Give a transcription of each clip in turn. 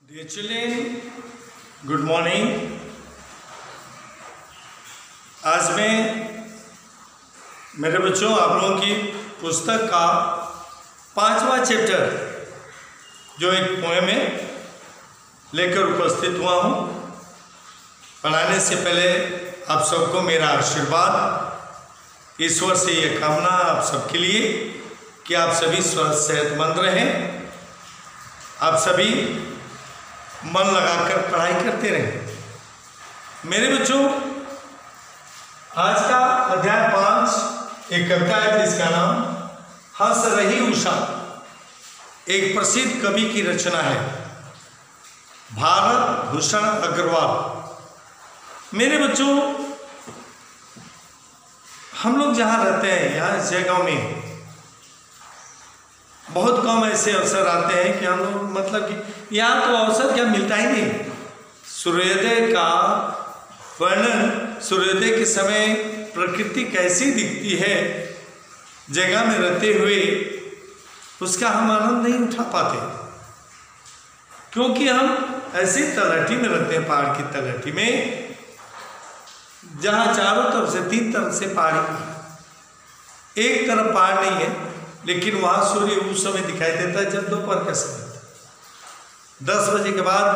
Dear children, good morning. आज मैं मेरे बच्चों आप लोगों की पुस्तक का 5वां चैप्टर जो एक पोएम है लेकर उपस्थित हुआ हूँ। पढ़ाने से पहले आप सबको मेरा आशीर्वाद, ईश्वर से ये कामना आप सबके लिए कि आप सभी स्वस्थ सेहतमंद रहें, आप सभी मन लगाकर पढ़ाई करते रहें। मेरे बच्चों, आज का अध्याय 5 एक कविता है जिसका नाम हंस रही उषा, एक प्रसिद्ध कवि की रचना है, भारत भूषण अग्रवाल। मेरे बच्चों, हम लोग जहाँ रहते हैं यहाँ इस जगह में बहुत कम ऐसे अवसर आते हैं कि हम लोग मतलब कि यहाँ तो अवसर क्या मिलता ही नहीं। सूर्योदय का वर्णन, सूर्योदय के समय प्रकृति कैसी दिखती है जगह में रहते हुए, उसका हम आनंद नहीं उठा पाते, क्योंकि हम ऐसी तलहटी में रहते हैं, पहाड़ की तलहटी में, जहाँ चारों तरफ से 3 तरफ से पहाड़ी, एक तरफ पहाड़ नहीं है, लेकिन वहाँ सूर्य उस समय दिखाई देता है जब दोपहर का समय 10 बजे के बाद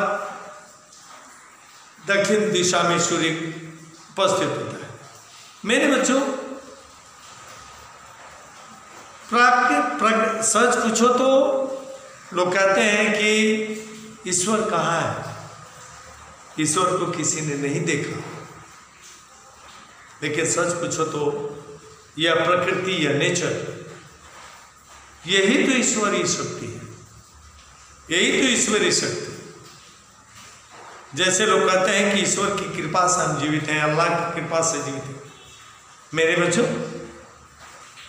दक्षिण दिशा में सूर्य उपस्थित होता है। मेरे बच्चों, सच पूछो तो लोग कहते हैं कि ईश्वर कहाँ है, ईश्वर को किसी ने नहीं देखा, लेकिन सच पूछो तो यह प्रकृति या नेचर, यही तो ईश्वरीय शक्ति है, यही तो ईश्वरीय शक्ति। जैसे लोग कहते हैं कि ईश्वर की कृपा से हम जीवित हैं, अल्लाह की कृपा से जीवित हैं। मेरे बच्चों,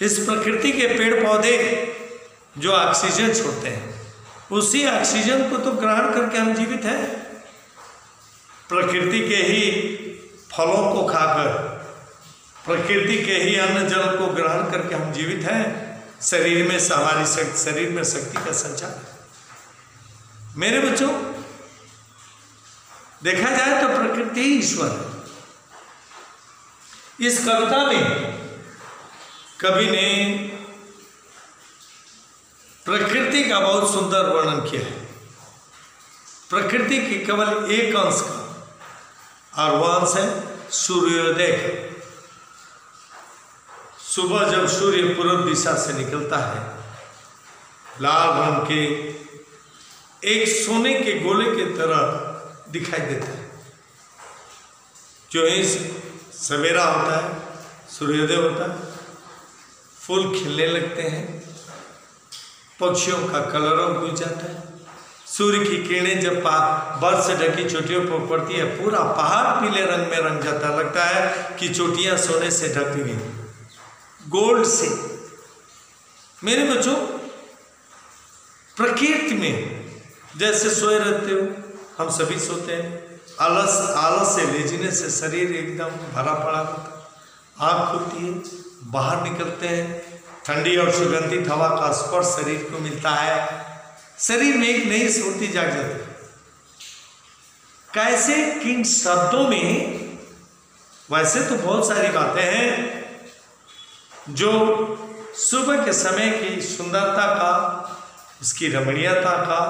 इस प्रकृति के पेड़ पौधे जो ऑक्सीजन छोड़ते हैं, उसी ऑक्सीजन को तो ग्रहण करके हम जीवित हैं। प्रकृति के ही फलों को खाकर, प्रकृति के ही अन्न जल को ग्रहण करके हम जीवित हैं। शरीर में हमारी शरीर में शक्ति का संचार है। मेरे बच्चों, देखा जाए तो प्रकृति ही ईश्वर है। इस कविता में कवि ने प्रकृति का बहुत सुंदर वर्णन किया है, प्रकृति के केवल एक अंश का, और वह अंश है सूर्योदय। सुबह जब सूर्य पूर्व दिशा से निकलता है, लाल रंग के एक सोने के गोले की तरह दिखाई देता है। जो ही सवेरा होता है, सूर्योदय होता है, फूल खिलने लगते हैं, पक्षियों का कलरव बुझ जाता है, सूर्य की किरणें जब बर्फ से ढकी चोटियों पर पड़ती है, पूरा पहाड़ पीले रंग में रंग जाता, लगता है कि चोटियां सोने से ढक गई, गोल्ड से। मेरे बच्चों, प्रकृति में जैसे सोए रहते हो, हम सभी सोते हैं, आलस से, लेजीनेस से शरीर एकदम भरा पड़ा होता, आँख खुलती है, बाहर निकलते हैं, ठंडी और सुगंधित हवा का स्पर्श शरीर को मिलता है, शरीर में एक नई स्फूर्ति जाग जाती है। कैसे, किन शब्दों में? वैसे तो बहुत सारी बातें हैं जो सुबह के समय की सुंदरता का, उसकी रमणीयता का,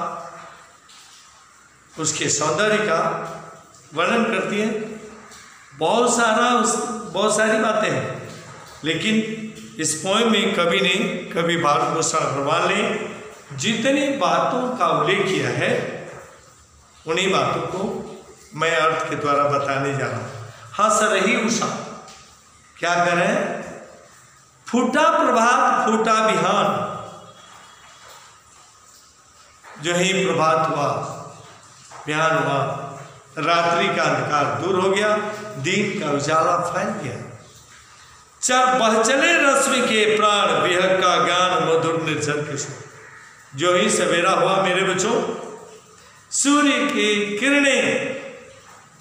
उसके सौंदर्य का वर्णन करती है। बहुत सारी बातें हैं, लेकिन इस पोएम में कवि भारत भूषण अग्रवाल ने जितनी बातों का उल्लेख किया है, उन्हीं बातों को मैं अर्थ के द्वारा बताने जा रहा हूँ। हंस रही उषा, क्या करें? फूटा प्रभात फूटा बिहान, जो ही प्रभात हुआ, बिहान हुआ, रात्रि का अंधकार दूर हो गया, दिन का उजाला फैल गया। बह चले रश्मि के प्राण, विहग का ज्ञान मधुर निर्जर किशोर। जो ही सवेरा हुआ मेरे बच्चों, सूर्य की किरणें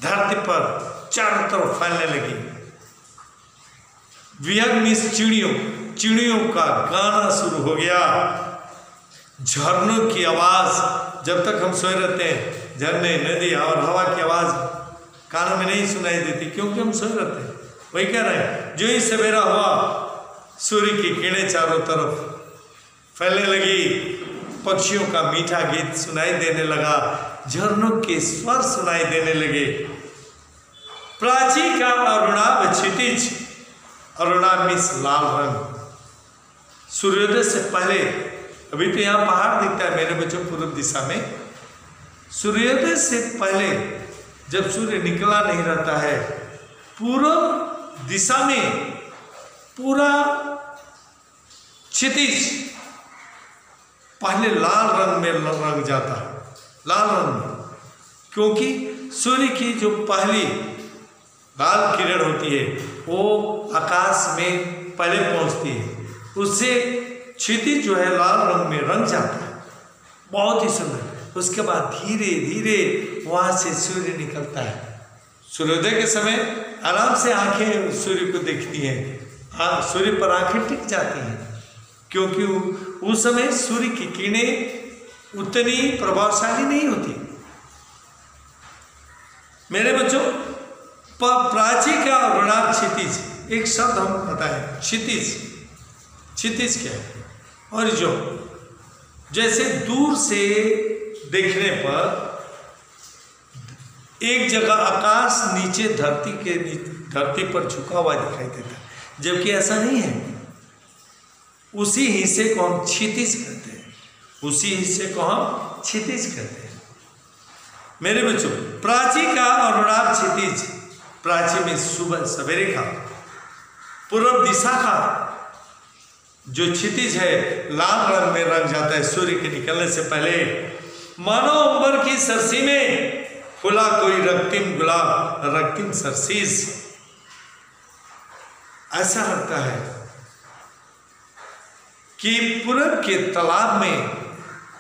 धरती पर चारों तरफ फैलने लगी। विहग में चिड़ियों का गाना शुरू हो गया। झरनों की आवाज़ जब तक हम सोए रहते हैं, झरने, नदी और हवा की आवाज़ कानों में नहीं सुनाई देती, क्योंकि हम सोए रहते हैं। वही कह रहे हैं, जो ही सवेरा हुआ सूर्य की किरणें चारों तरफ फैलने लगी, पक्षियों का मीठा गीत सुनाई देने लगा, झरनों के स्वर सुनाई देने लगे। प्राची का अरुणाभ क्षितिज, अरुणाभ मीन्स लाल रंग, सूर्योदय से पहले, अभी तो यहाँ पहाड़ दिखता है मेरे बच्चों पूर्व दिशा में, सूर्योदय से पहले जब सूर्य निकला नहीं रहता है, पूर्व दिशा में पूरा क्षितिज पहले लाल रंग में रंग जाता है, लाल रंग में, क्योंकि सूर्य की जो पहली लाल किरण होती है वो आकाश में पहले पहुंचती है, उससे क्षितिज जो है लाल रंग में रंग जाता है, बहुत ही सुंदर। उसके बाद धीरे धीरे वहाँ से सूर्य निकलता है। सूर्योदय के समय आराम से आंखें सूर्य को देखती हैं, सूर्य पर आंखें टिक जाती हैं, क्योंकि उस समय सूर्य की किरणें उतनी प्रभावशाली नहीं होती। मेरे बच्चों, प्राची का अरुणाभ क्षितिज, एक शब्द हम बताएं, क्षितिज, क्षितिज क्या है? और जो जैसे दूर से देखने पर एक जगह आकाश नीचे धरती पर झुका हुआ दिखाई देता है, जबकि ऐसा नहीं है। उसी हिस्से को हम क्षितिज कहते हैं, उसी हिस्से को हम क्षितिज कहते हैं। मेरे बच्चों, प्राची का अरुणाभ क्षितिज, प्राची में सुबह सवेरे का पूर्व दिशा का जो क्षितिज है लाल रंग में रंग जाता है सूर्य के निकलने से पहले। मानो अंबर की सरसी में खुला कोई रक्तिम गुलाब, रक्तिम सरसीज, ऐसा लगता है कि पूरब के तालाब में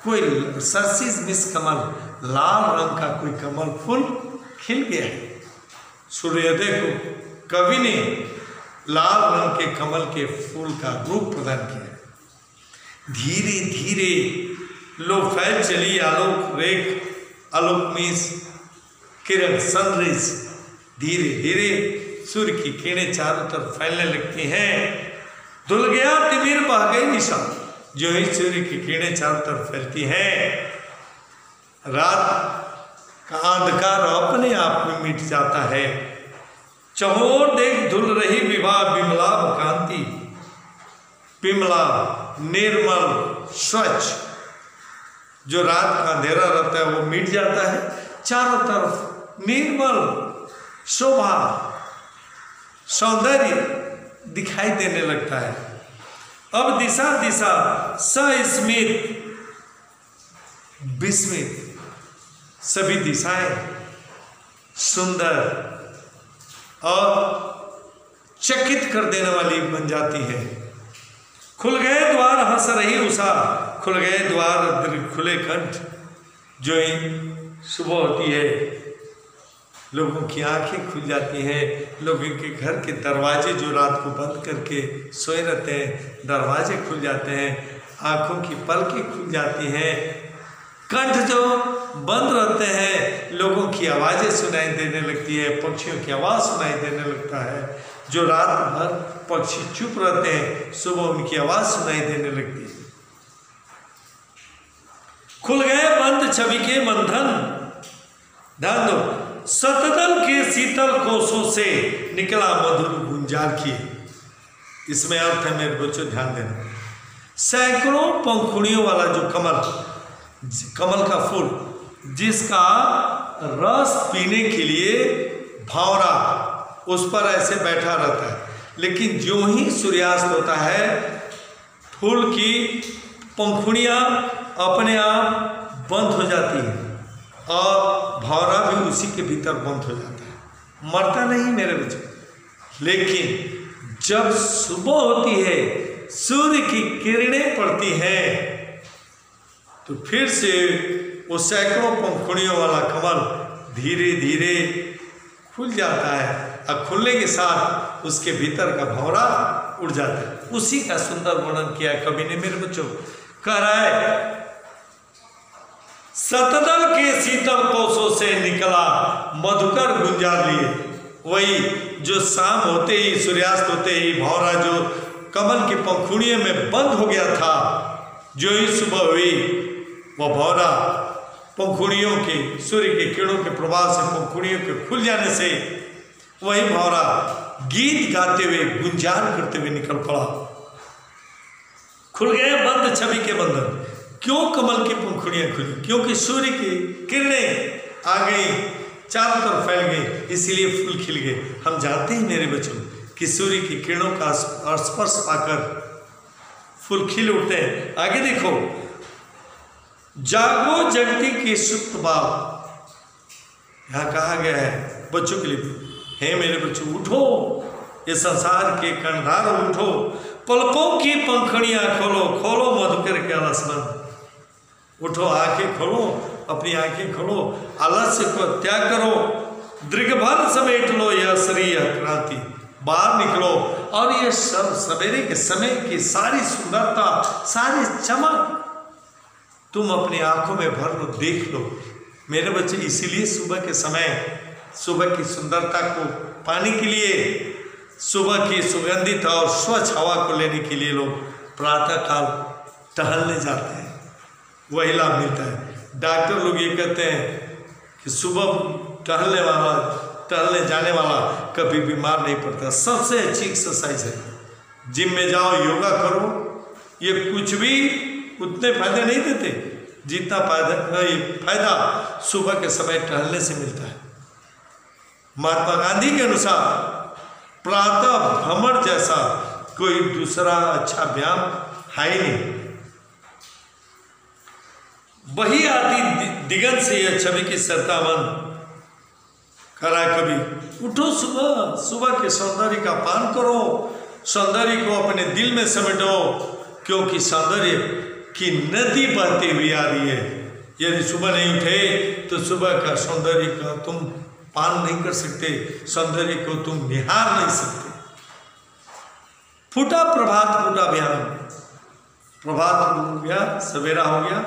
कोई सरसीज मिस कमल, लाल रंग का कोई कमल फूल खिल गया है। सूर्योदय को कवि ने लाल रंग के कमल के फूल का रूप प्रदान किया। धीरे धीरे लो फैल चली आलोक रेख, आलोक मीन्स किरण, सनराइज, धीरे धीरे सूर्य की किरणें चारों तरफ फैलने लगती हैं। धुल गया तिमिर, बह गई निशा, जो ही सूर्य की किरणें चारों तरफ फैलती हैं, रात का अंधकार अपने आप में मिट जाता है। चहोर देख धुल रही विवाह बिमला कांति, बिमला निर्मल स्वच्छ, जो रात का अंधेरा रहता है वो मिट जाता है, चारों तरफ निर्मल शोभा सौंदर्य दिखाई देने लगता है। अब दिशा दिशा सस्मित विस्मित, सभी दिशाएं सुंदर और चकित कर देने वाली बन जाती है। खुल गए द्वार हंस रही उषा, खुल गए द्वार खुले कंठ, जो ही सुबह होती है लोगों की आंखें खुल जाती हैं, लोगों के घर के दरवाजे जो रात को बंद करके सोए रहते हैं दरवाजे खुल जाते हैं, आंखों की पलकें खुल जाती हैं, कंठ जो बंद रहते हैं लोगों की आवाज़ें सुनाई देने लगती है, पक्षियों की आवाज़ सुनाई देने लगता है। जो रात भर पक्षी चुप रहते हैं सुबह उनकी आवाज़ सुनाई देने लगती है। खुल गए बंद छवि के बंधन, ध्यान दो, सतदल के शीतल कोसों से निकला मधुर गुंजार की। इसमें अर्थ है मेरे बच्चों, ध्यान देना, सैकड़ों पंखुड़ियों वाला जो कमल का फूल, जिसका रस पीने के लिए भंवरा उस पर ऐसे बैठा रहता है, लेकिन जो ही सूर्यास्त होता है फूल की पंखुड़ियाँ अपने आप बंद हो जाती हैं और भंवरा भी उसी के भीतर बंद हो जाता है, मरता नहीं मेरे बच्चे। लेकिन जब सुबह होती है सूर्य की किरणें पड़ती हैं तो फिर से वो सैकड़ों पंखुड़ियों वाला कमल धीरे धीरे खुल जाता है और खुलने के साथ उसके भीतर का भंवरा उड़ जाता है। उसी का सुंदर वर्णन किया कवि ने मेरे बच्चों। कराए। सतदल के शीतल कोसों से निकला मधुकर गुंजार लिए। वही जो शाम होते ही, सूर्यास्त होते ही भौरा जो कमल की पंखुड़ियों में बंद हो गया था, जो ही सुबह हुई वह भौरा पंखुड़ियों के, सूर्य के किरणों के प्रभाव से पंखुड़ियों के खुल जाने से वही भौरा गीत गाते हुए, गुंजार करते हुए निकल पड़ा। खुल गए बंद छवि के बंधन। क्यों कमल की पंखुड़ियां खुली? क्योंकि सूर्य की किरणें आ गई, चारों तरफ फैल गई, इसीलिए फूल खिल गए। हम जानते हैं मेरे बच्चों कि सूर्य की किरणों का स्पर्श पाकर फूल खिल उठते हैं। आगे देखो, जागो जगती की सुप्त बाप, यहां कहा गया है बच्चों के लिए, हे मेरे बच्चों उठो, ये संसार के कर्णधार उठो, पलकों की पंखुड़ियां खोलो, खोलो मधुकर के आलसबंद। उठो, आंखें खोलो, अपनी आंखें खोलो, आलस्य को त्याग करो, दृगभर समेट लो यह शरीर क्रांति, बाहर निकलो और ये सब सवेरे के समय की सारी सुंदरता, सारी चमक तुम अपनी आंखों में भर लो, देख लो मेरे बच्चे। इसीलिए सुबह के समय, सुबह की सुंदरता को पाने के लिए, सुबह की सुगंधित और स्वच्छ हवा को लेने के लिए लोग प्रातःकाल टहलने जाते हैं, वही लाभ मिलता है। डॉक्टर लोग ये कहते हैं कि सुबह टहलने जाने वाला कभी बीमार नहीं पड़ता। सबसे अच्छी एक्सरसाइज है। जिम में जाओ, योगा करो, ये कुछ भी उतने फायदे नहीं देते जितना फायदा सुबह के समय टहलने से मिलता है। महात्मा गांधी के अनुसार प्रातः भ्रमण जैसा कोई दूसरा अच्छा व्यायाम है ही नहीं। वही आती दिगंत से यह छवि की सरता मन करा कभी। उठो सुबह, सुबह के सौंदर्य का पान करो, सौंदर्य को अपने दिल में समेटो, क्योंकि सौंदर्य की नदी बहती हुई आ रही है। यदि सुबह नहीं उठे तो सुबह का सौंदर्य का तुम पान नहीं कर सकते, सौंदर्य को तुम निहार नहीं सकते। फूटा प्रभात, फूटा बिहान, प्रभात हो गया, सवेरा हो गया,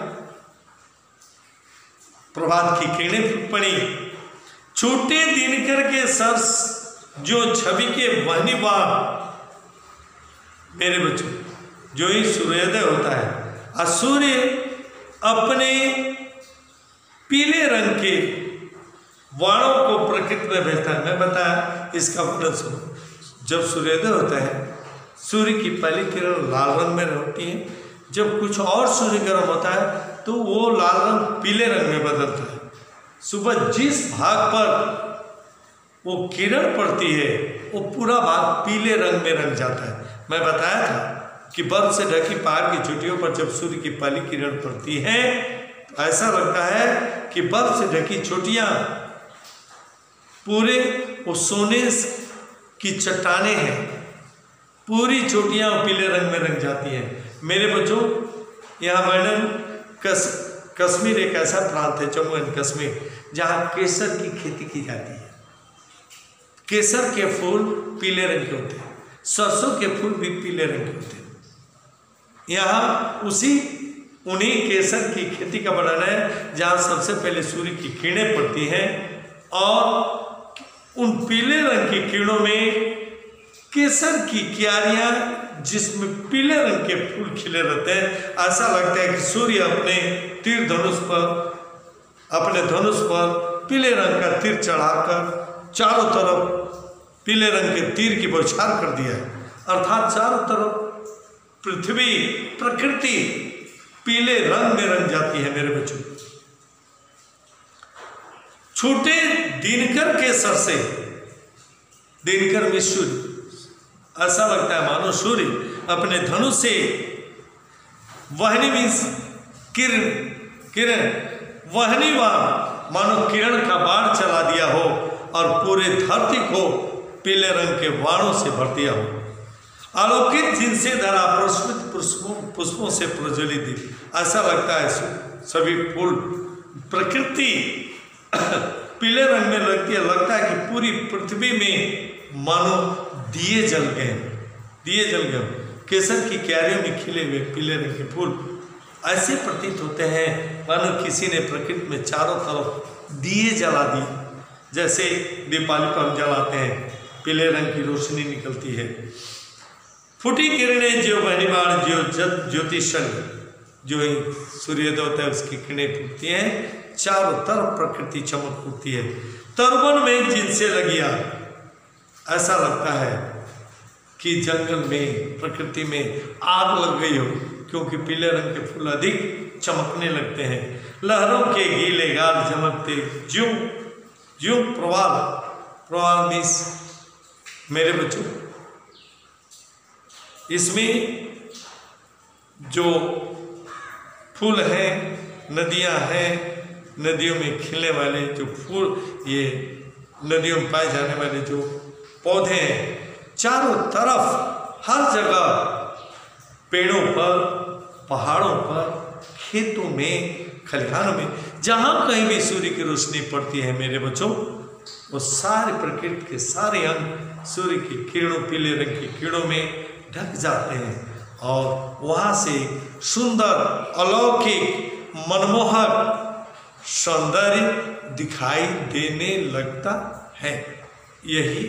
प्रभात की किरणें पड़ी, छूटे दिनकर के सरस जो छवि के वहनी बाण। मेरे बच्चों, जो ही सूर्योदय होता है और सूर्य अपने पीले रंग के वाणों को प्रकृति में भेजता है। मैं बताया इसका वर्णन सुनो। जब सूर्योदय होता है, सूर्य की पहली किरण लाल रंग में होती है, जब कुछ और सूर्य गर्म होता है तो वो लाल रंग पीले रंग में बदलता है। सुबह जिस भाग पर वो किरण पड़ती है वो पूरा भाग पीले रंग में रंग जाता है। मैं बताया था कि बर्फ से ढकी पहाड़ की चोटियों पर जब सूर्य की पहली किरण पड़ती है तो ऐसा लगता है कि बर्फ से ढकी चोटियां पूरे वो सोने की चट्टानें हैं, पूरी चोटियां पीले रंग में रंग जाती हैं। मेरे बच्चों, यहाँ वर्णन कश्मीर एक ऐसा प्रांत है, जम्मू एंड कश्मीर, जहाँ केसर की खेती की जाती है। केसर के फूल पीले रंग के होते हैं, सरसों के फूल भी पीले रंग के होते हैं। यहाँ उन्हीं केसर की खेती का वर्णन है जहाँ सबसे पहले सूर्य की किरणें पड़ती हैं और उन पीले रंग की किरणों में केसर की क्यारियां जिसमें पीले रंग के फूल खिले रहते हैं। ऐसा लगता है कि सूर्य अपने तीर धनुष पर, अपने धनुष पर पीले रंग का तीर चढ़ाकर चारों तरफ पीले रंग के तीर की बौछार कर दिया है। अर्थात चारों तरफ पृथ्वी, प्रकृति पीले रंग में रंग जाती है। मेरे बच्चों, छूटे दिनकर के सर से, दिनकर में सूर्य, ऐसा लगता है मानो सूर्य अपने धनुष से वहनी मीन्स किरण वहनीवान मानो किरण का बाण चला दिया हो और पूरे धरती को पीले रंग के बाणों से भर दिया हो। आलोकित जिनसे धरा प्रस्फुटित पुष्पों से प्रज्वलित दी। ऐसा लगता है सभी फूल, प्रकृति पीले रंग में लगती है। लगता है कि पूरी पृथ्वी में मानो दिए जल गए, दिए जल गए। केसर की क्यारियों में खिले हुए पीले रंग के फूल ऐसे प्रतीत होते हैं मानो किसी ने प्रकृति में चारों तरफ दिए जला दिए, जैसे दीपावली पर हम जलाते हैं, पीले रंग की रोशनी निकलती है। फूटी किरणें ज्यो बहनीबाण ज्यो ज्योतिषण, जो सूर्योदय होता है उसकी किरणें फूटती हैं, चारों तरफ प्रकृति चमक उठती है। तरुवन में जिनसे लगी आग, ऐसा लगता है कि जंगल में प्रकृति में आग लग गई हो, क्योंकि पीले रंग के फूल अधिक चमकने लगते हैं। लहरों के गीले गाल चमकते ज्यों ज्यों प्रवाल मीस। मेरे बच्चों, इसमें जो फूल हैं, नदियां हैं, नदियों में खिलने वाले जो फूल, ये नदियों में पाए जाने वाले जो पौधे हैं, चारों तरफ हर जगह, पेड़ों पर, पहाड़ों पर, खेतों में, खलिहानों में, जहाँ कहीं भी सूर्य की रोशनी पड़ती है मेरे बच्चों, वो सारे प्रकृति के सारे अंग सूर्य की किरणों, पीले रंग की किरणों में ढक जाते हैं और वहाँ से सुंदर, अलौकिक, मनमोहक सौंदर्य दिखाई देने लगता है। यही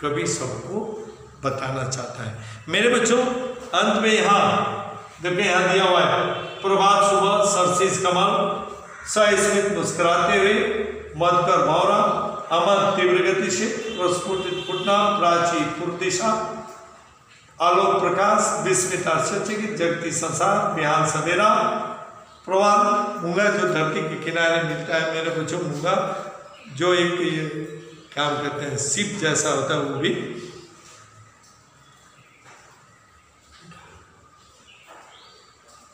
कवि सबको बताना चाहता है। मेरे बच्चों, अंत में यहाँ देखिए, यहाँ दिया हुआ है, प्रभात सुबह सरसीज कमल, सस्मित मुस्कुराते हुए, मधुकर भौरा, अमर तीव्र गति से, प्रस्फुटित फुटना, प्राची पूर्व दिशा, आलोक प्रकाश, विस्मिता सचकित, जगती संसार, बिहान सवेरा। प्रवाल मूंगा जो धरती के किनारे मिलता है मेरे बच्चों, मूंगा जो एक ये काम करते हैं सिप जैसा होता है, वो भी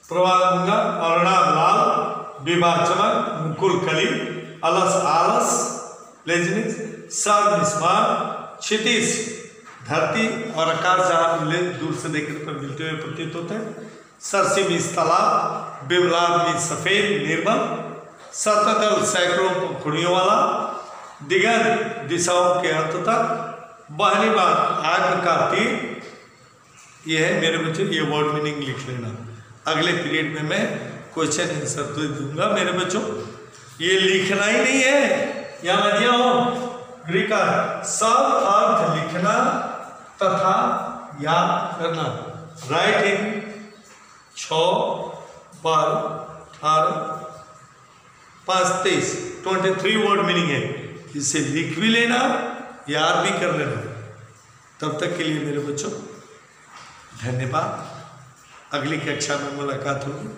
प्रवाल मूंगा, अर्णाब लाल, विवाह चमक, मुकुल कली, अलस आलस, लेजनिस, सब निस्मार, क्षितिज धरती और आकाश जहाँ मिले दूर से देखने पर मिलते हुए प्रतीत होते हैं। सरसी में तालाब, बिमलाब में सफेद निर्मल, सततल सैकड़ों पंखुड़ियों वाला, दिगंत दिशाओं के अंत तक, बहनी बात आग का तीर। ये है मेरे बच्चों, ये वर्ड मीनिंग लिख लेना। अगले पीरियड में मैं क्वेश्चन आंसर दूंगा मेरे बच्चों। ये लिखना ही नहीं है, यहाँ मैं दिया हूँ ग्रीक सब अर्थ लिखना तथा याद करना। राइट इन 6 12 18 5 23 23 वर्ड मीनिंग है। इसे लिख भी लेना, याद भी कर लेना। तब तक के लिए मेरे बच्चों धन्यवाद। अगली कक्षा में मुलाकात होगी।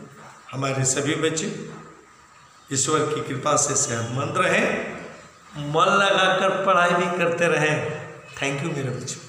हमारे सभी बच्चे ईश्वर की कृपा से सेहतमंद रहें, मन लगाकर पढ़ाई भी करते रहें। थैंक यू मेरे बच्चों।